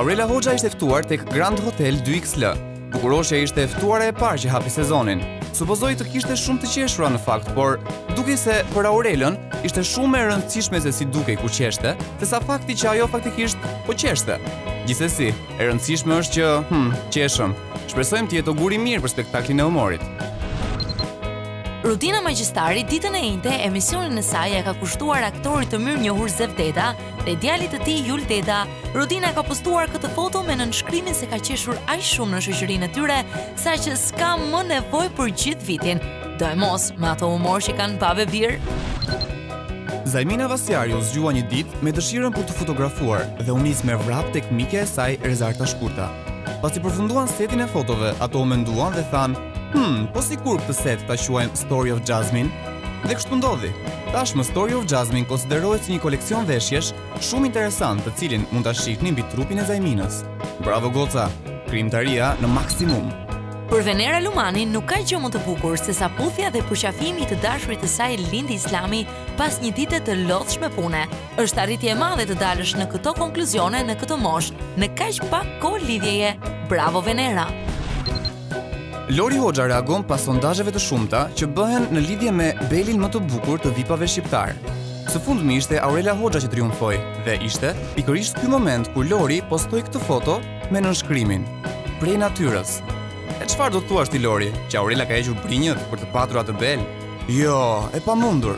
Aurela Hoxha ishte ftuar tek Grand Hotel 2XL. Bukuroshja ishte ftuara e parë që hapi sezonin. Supozoj të kishte shumë të qeshura në fakt, por duke se për Aurelën ishte shumë e rëndësishme se si dukej kur qeshte, sesa fakti që ajo faktikisht po qeshte. Gjithsesi, e rëndësishme është që, qeshëm. Shpresojmë të jetë augur i mirë për spektaklin e humorit. Rutina Magjistari ditën e njëjtë emisionin e saj e ka kushtuar aktorit të mirënjohur Zev Deda dhe djalit të tij Jul Deda. Rutina ka postuar këtë foto me nënshkrimin se ka qeshur aq shumë në shoqërinë e tyre, saqë s'ka më nevojë për gjithë vitin. Do e mos me ato humor që kanë pa bebir. Zajmina Vasjari u zgjua një ditë me dëshirën për të fotografuar dhe u nis me vrap tek mike e saj Rezarta Shkurta. Pasi përfunduan setin e fotove, ato u menduan dhe thanë: po si kur këtë set ta quajmë Story of Jasmine? Dhe kështu ndodhi. Tashmë Story of Jasmine konsiderohet si një koleksion veshjesh shumë interesant, të cilin mund ta shihni mbi trupin e Zajminës. Bravo goca, krijimtaria në maksimum. Për Venera Lumani nuk ka gjë më të bukur se sa puthja dhe përqafimi të dashurit të saj Lindi Islami pas një dite të lodhshme pune. Është arritje e madhe të dalësh në këto konkluzione në këtë moshë, në kaq pak kohë lidhjeje. Bravo Venera. Lori Hoxha reagon pas sondazheve të shumta që bëhen në lidhje me belin më të bukur të vipave shqiptar. Së fundmi ishte Aurela Hoxha që triumfoi dhe ishte pikërisht ky moment kur Lori postoi këtë foto me nënshkrimin: prej natyrës. E çfarë do të thuash ti Lori, që Aurela ka hequr brinjët për të patur atë bel? Jo, e pamundur.